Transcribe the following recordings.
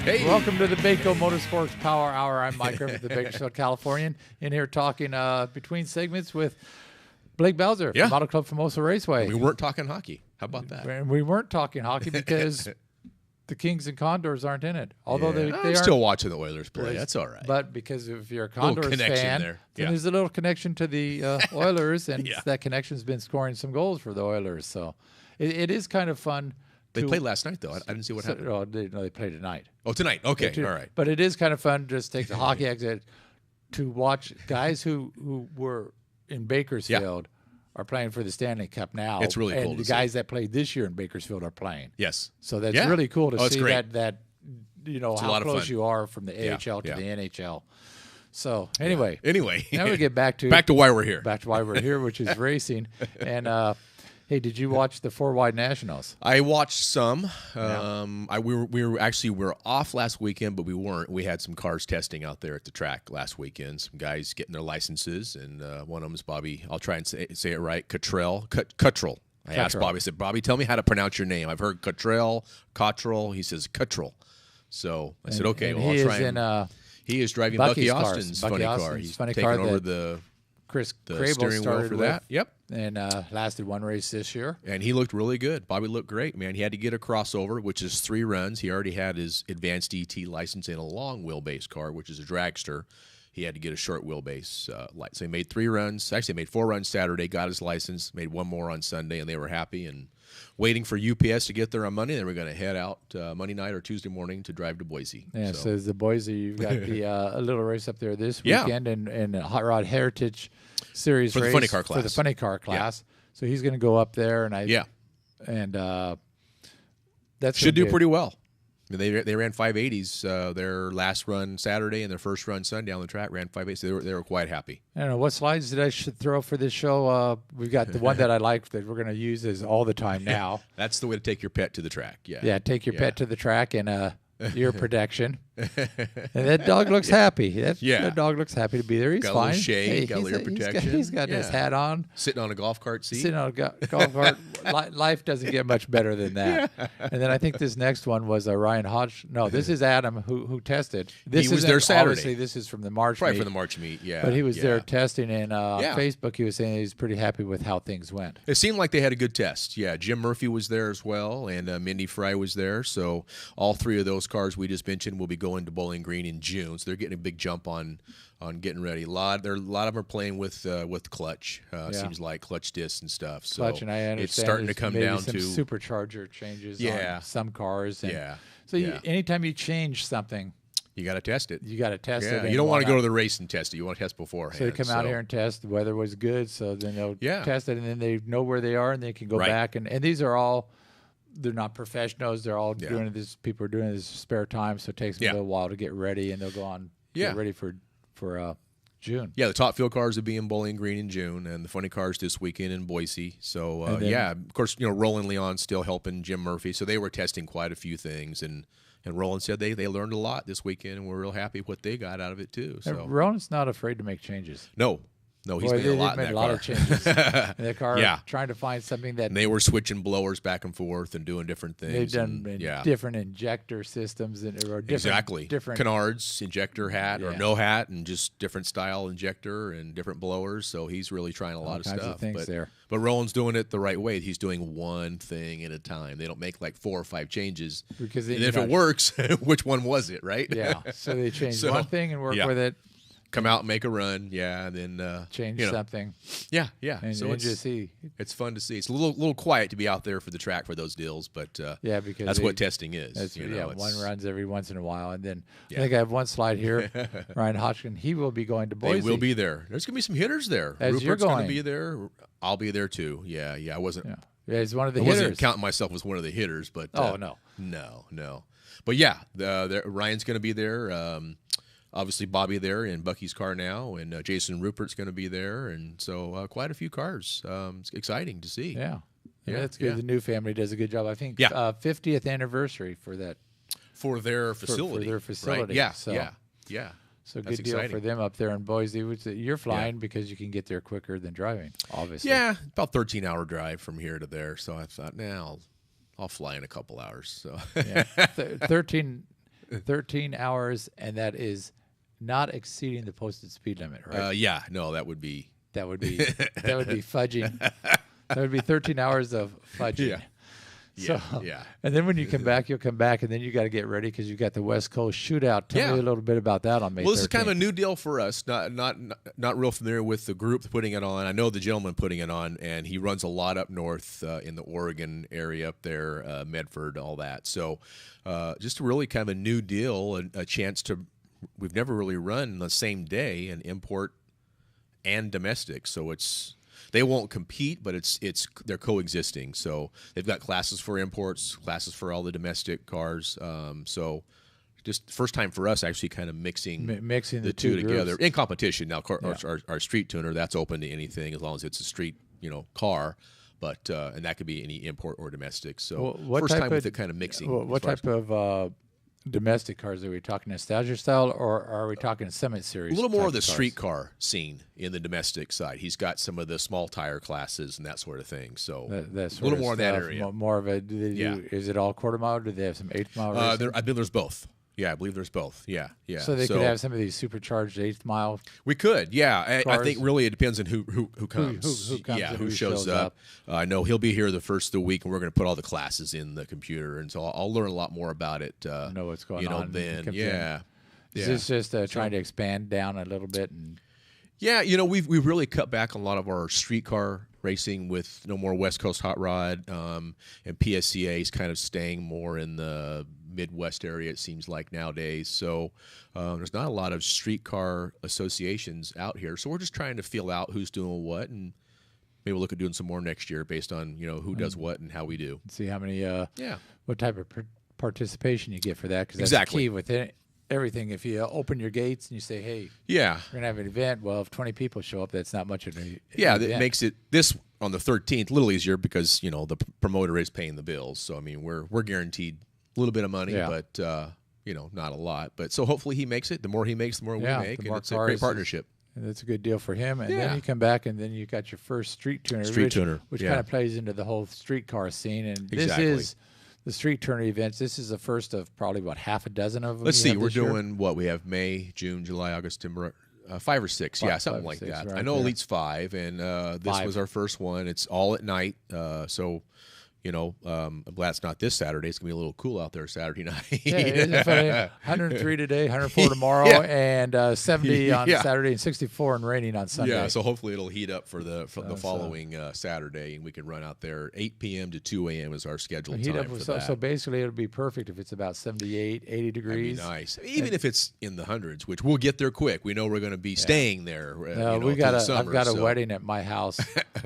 Hey. Welcome to the Baco Motorsports Power Hour. I'm Mike Griffith, the Bakersfield Californian, in here talking between segments with Blake Belzer from Auto Club Famoso Raceway. We weren't talking hockey. How about that? And we weren't talking hockey because the Kings and Condors aren't in it. Although they I'm are still watching the Oilers play. That's all right. But because if you're a Condors fan, there. then there's a little connection to the Oilers, and that connection's been scoring some goals for the Oilers. So it is kind of fun. They played last night, though. I didn't see what happened. Oh, they played tonight. Oh, tonight. Okay, all right. But it is kind of fun to just take the hockey exit to watch guys who were in Bakersfield are playing for the Stanley Cup now. It's really cool and to the guys that played this year in Bakersfield are playing. Yes. So that's really cool to see great. that you know, how close you are from the AHL to the NHL. So anyway, now we get back to why we're here. Back to why we're here, which is racing. And hey, did you watch the 4 Wide Nationals? I watched some. We were off last weekend, but we weren't. We had some cars testing out there at the track last weekend. Some guys getting their licenses, and one of them is Bobby. I'll try and say it right. Cottrell. I asked Bobby. I said, Bobby, tell me how to pronounce your name. I've heard Cottrell. He says Cottrell. So I said, okay. Well, I'll try. He is driving Bucky Austin's funny car. He's taking over the steering wheel for that. Yep. And lasted one race this year. And he looked really good. Bobby looked great, man. He had to get a crossover, which is 3 runs. He already had his advanced ET license in a long wheelbase car, which is a dragster. He had to get a short wheelbase. So he made 3 runs. Actually, made 4 runs Saturday, got his license, made 1 more on Sunday, and they were happy and waiting for UPS to get there on Monday. Then we're going to head out Monday night or Tuesday morning to drive to Boise. Yeah, so the Boise, you've got the a little race up there this weekend and a Hot Rod Heritage Series for race the funny car class. For the funny car class. So he's going to go up there, and that should do pretty well. I mean, they ran 580s their last run Saturday and their first run Sunday on the track ran 580s. So they were quite happy. I don't know what slides did I should throw for this show. We've got the one that I like that we're going to use is all the time now. That's the way to take your pet to the track. Yeah, take your pet to the track and ear protection. And that dog looks happy. That dog looks happy to be there. He's got fine. A shade, got ear protection. He's got his hat on. Sitting on a golf cart seat. Sitting on a golf cart. Life doesn't get much better than that. And then I think this next one was Ryan Hodge. No, this is Adam who tested. He was there Saturday. Obviously, this is from the March meet. From the March meet, yeah. But he was there testing, and on Facebook he was saying he's pretty happy with how things went. It seemed like they had a good test. Yeah, Jim Murphy was there as well, and Mindy Fry was there. So all 3 of those cars we just mentioned will be going to Bowling Green in June, so they're getting a big jump on getting ready. A lot of them are playing with clutch. Seems like clutch discs and stuff. So clutch, and I understand it's starting to come down some to supercharger changes on some cars. And so anytime you change something, you got to test it. You got to test it. You don't want to go to the race and test it. You want to test beforehand. So they come out here and test. The weather was good, so then they'll test it, and then they know where they are, and they can go back. And these are all. They're not professionals. They're all doing this. People are doing this spare time, so it takes them a little while to get ready, and they'll go on get ready for June. Yeah, the top field cars will be in Bowling Green in June, and the funny cars this weekend in Boise. So of course, Roland Leon's still helping Jim Murphy, so they were testing quite a few things, and Roland said they learned a lot this weekend, and we're real happy with what they got out of it too. So Roland's not afraid to make changes. No, he's made a lot in that car. A lot of changes in the car. Trying to find something that... And they were switching blowers back and forth and doing different things. They've done different injector systems. Different canards, injector hat or no hat, and just different style injector and different blowers. So he's really trying a lot of stuff. Of things but Roland's doing it the right way. He's doing one thing at a time. They don't make like 4 or 5 changes. Because and if it works, which one was it, right? Yeah. So they change one thing and work with it. Come out and make a run, and then change something. Yeah. And so it's fun to see. It's a little quiet to be out there for the track for those deals, but because that's what testing is. One runs every once in a while, and then I think I have one slide here. Ryan Hodgkin, he will be going to Boise. They will be there. There's going to be some hitters there. Rupert's going to be there. I'll be there too. Yeah. I wasn't. Yeah, he's one of the hitters. I wasn't counting myself as one of the hitters, but no. But Ryan's going to be there. Obviously, Bobby there in Bucky's car now, and Jason Rupert's going to be there, and so quite a few cars. It's exciting to see. Yeah, that's good. The new family does a good job. I think 50th anniversary for that for their facility. For their facility. Right. Yeah. So that's good deal exciting. for them up there in Boise. Which you're flying because you can get there quicker than driving, obviously. Yeah, about 13-hour drive from here to there. So I thought, I'll fly in a couple hours. So 13 13 hours, and that is not exceeding the posted speed limit, right? Yeah, no, that would be fudging. That would be 13 hours of fudging. Yeah. So, and then when you come back, you'll come back, and then you got to get ready because you got the West Coast Shootout. Tell me a little bit about that on May 13th. Well, this is kind of a new deal for us. Not real familiar with the group putting it on. I know the gentleman putting it on, and he runs a lot up north in the Oregon area up there, Medford, all that. So just really kind of a new deal, a chance to – we've never really run the same day an import and domestic. So it's – they won't compete, but they're coexisting. So they've got classes for imports, classes for all the domestic cars. So just first time for us actually kind of mixing the two together in competition. Now, our street tuner, that's open to anything as long as it's a street car. But and that could be any import or domestic. So first time with it kind of mixing. What type of domestic cars are we talking? Nostalgia style, or are we talking Summit Series? A little more of the street car scene in the domestic side. He's got some of the small tire classes and that sort of thing. So that's a little more in that area. More of a. Is it all quarter mile? Or do they have some 8th mile? I believe there's both. Yeah, I believe there's both. Yeah. So they could have some of these supercharged 8th mile. We could, yeah. I think really it depends on who comes. Who comes? Yeah, who shows up. I know he'll be here the first of the week, and we're going to put all the classes in the computer, and so I'll learn a lot more about it. Know what's going on. Then, Is this just trying to expand down a little bit? Yeah, we've really cut back on a lot of our street car racing with no more West Coast hot rod, and PSCA is kind of staying more in the Midwest area, it seems like nowadays. So there's not a lot of street car associations out here. So we're just trying to feel out who's doing what, and maybe we'll look at doing some more next year based on who does what and how we do. See how many what type of participation you get for that, because that's key with everything. If you open your gates and you say, hey, we're gonna have an event, well, if 20 people show up, that's not much of an event. That makes it this on the 13th a little easier because the promoter is paying the bills. So I mean we're guaranteed a little bit of money, but not a lot. But so hopefully he makes it. The more he makes, the more we make, and it's a great partnership. And that's a good deal for him. And then you come back, and then you got your first street tuner, which kind of plays into the whole street car scene. And this is the street tuner events. This is the first of probably about half a dozen of them. Let's see, we're doing what we have: May, June, July, August, September. 5 or 6, something like that. Right, I know Elite's 5, and this was our first one. It's all at night, so. I'm glad it's not this Saturday. It's going to be a little cool out there Saturday night. It's funny. 103 today, 104 tomorrow, and 70 on Saturday, and 64 and raining on Sunday. Yeah, so hopefully it'll heat up for the following Saturday, and we can run out there 8 p.m. to 2 a.m. is our scheduled time for that. So basically it'll be perfect if it's about 78, 80 degrees. That'd be nice. Even if it's in the hundreds, which we'll get there quick. We know we're going to be staying there. I've got a wedding at my house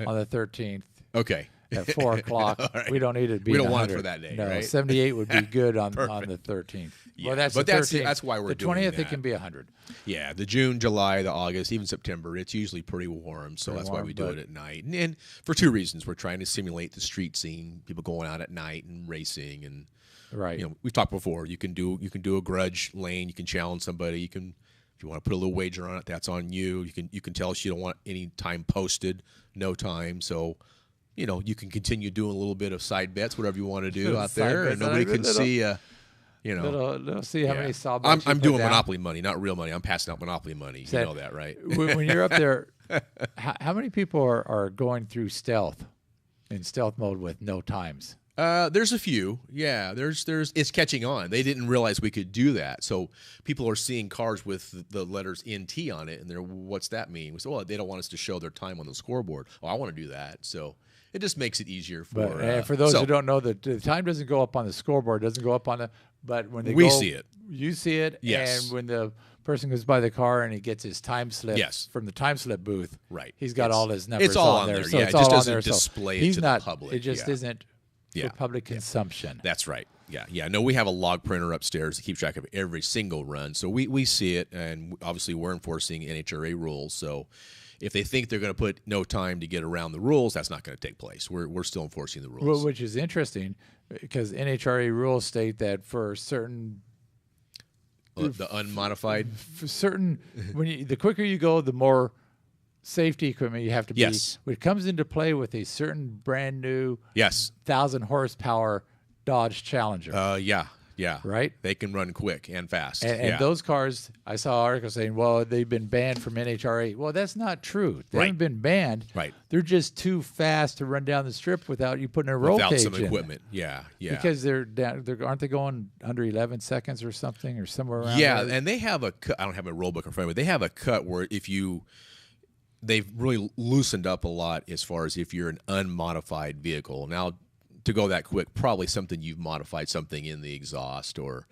on the 13th. Okay. At 4 o'clock. Right. We don't need it to be. We don't want it for that day. No, right? 78 would be good on the 13th. Yeah. Well, that's why we're doing the 20th. That. It can be 100. Yeah, the June, July, the August, even September. It's usually pretty warm, so that's why we do it at night. And for 2 reasons: we're trying to simulate the street scene, people going out at night and racing, and we've talked before. You can do a grudge lane. You can challenge somebody. You can. If you want to put a little wager on it, that's on you. You can tell us you don't want any time posted, no time. So. You can continue doing a little bit of side bets, whatever you want to do out there, and nobody can see. They'll see how many saw bets. I'm doing Monopoly money, not real money. I'm passing out Monopoly money. You know that, right? When you're up there, how many people are going through stealth mode with no times? There's a few. Yeah, there's it's catching on. They didn't realize we could do that. So people are seeing cars with the letters NT on it, and they're, what's that mean? We said, well, they don't want us to show their time on the scoreboard. Oh, I want to do that. So it just makes it easier for. For those who don't know, the time doesn't go up on the scoreboard. It doesn't go up on the. But when we see it, you see it. Yes. And when the person goes by the car and he gets his time slip from the time slip booth, right? He's got all his numbers. It's all on there. there. So it just doesn't display it to the public. It just isn't for public consumption. That's right. Yeah. No, we have a log printer upstairs that keeps track of every single run, so we see it, and obviously we're enforcing NHRA rules. So if they think they're going to put no time to get around the rules, that's not going to take place. We're still enforcing the rules. Well, which is interesting because NHRA rules state that for certain the unmodified for certain the quicker you go, the more safety equipment you have to be. Yes. Which comes into play with a certain brand new 1,000 horsepower Dodge Challenger. Yeah. Right? They can run quick and fast. And those cars, I saw articles saying, well, they've been banned from NHRA. Well, that's not true. They haven't been banned. Right. They're just too fast to run down the strip without you putting a roll cage some equipment. Yeah. Because aren't they going under 11 seconds or something or somewhere around there? And they have a cut. I don't have a roll book in front of me. They have a cut where they've really loosened up a lot as far as if you're an unmodified vehicle. Now, to go that quick, probably something you've modified something in the exhaust or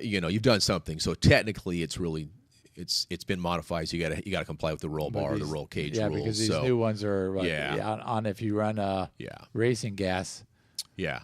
you've done something. So technically, it's been modified. So you got to comply with the roll bar or the roll cage rules. Yeah, because these new ones are on if you run racing gas. Yeah.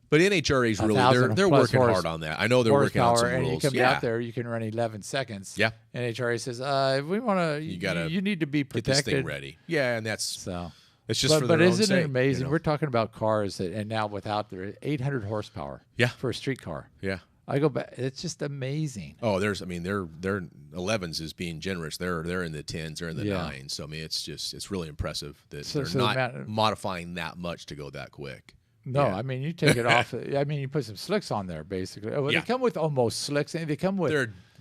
But NHRA's really they're working hard on that. I know they're working on some rules. And you come out there, you can run 11 seconds. Yeah. NHRA says, if we want to, you need to be protected. Get this thing ready. Yeah, and that's so. It's just for their own sake. But isn't it amazing? We're talking about cars and now without their 800 horsepower. Yeah. For a street car. Yeah. I go back. It's just amazing. Oh, their 11s is being generous. They're in the 10s, they're in the 9s. So I mean, it's really impressive that they're not modifying that much to go that quick. No, I mean you take it off. I mean you put some slicks on there basically. They come with almost slicks, and they come with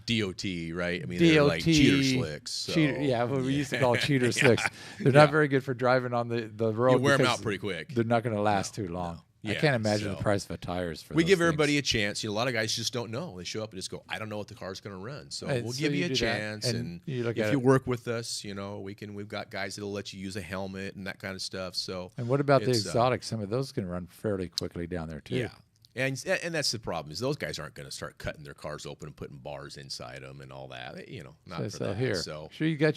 DOT, right? I mean, they're like cheater slicks. So. We used to call it cheater slicks. They're not very good for driving on the road. You wear them out pretty quick. They're not going to last too long. I can't imagine the price of tires for. We give everybody a chance. A lot of guys just don't know. They show up and just go, "I don't know what the car's going to run." So we'll give you a chance, and if you work with us, we've got guys that'll let you use a helmet and that kind of stuff. So. And what about the exotics? Some of those can run fairly quickly down there too. Yeah. And that's the problem is those guys aren't going to start cutting their cars open and putting bars inside them and all that. Not for that. Here, so sure you got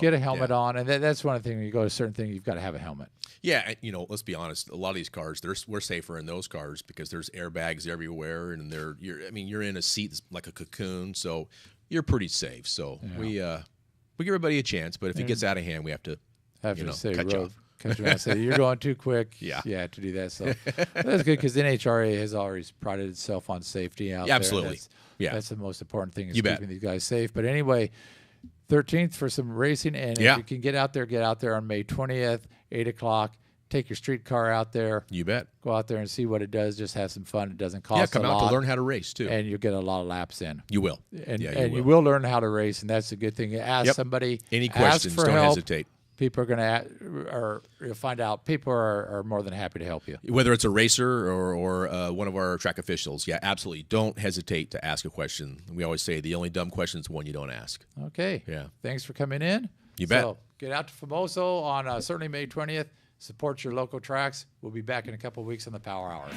get a helmet on, and that's one thing. When you go to a certain thing, you've got to have a helmet. Yeah, let's be honest. A lot of these cars, we're safer in those cars because there's airbags everywhere, and you're in a seat that's like a cocoon, so you're pretty safe. So we give everybody a chance, but if it gets out of hand, we have to cut you off. Say you're going too quick. To do that. So that's good because NHRA has always prided itself on safety out there. Absolutely. That's the most important thing is keeping these guys safe. But anyway, 13th for some racing, and if you can get out there on May 20th, 8 o'clock. Take your street car out there. You bet. Go out there and see what it does. Just have some fun. It doesn't cost a lot. Yeah, come out to learn how to race too. And you'll get a lot of laps in. You will. And you will learn how to race, and that's a good thing. Ask somebody. Any questions, don't hesitate. People are going to, or you'll find out, people are more than happy to help you. Whether it's a racer or one of our track officials, absolutely. Don't hesitate to ask a question. We always say the only dumb question is the one you don't ask. Okay. Yeah. Thanks for coming in. You bet. So get out to Famoso on certainly May 20th. Support your local tracks. We'll be back in a couple of weeks on the Power Hour.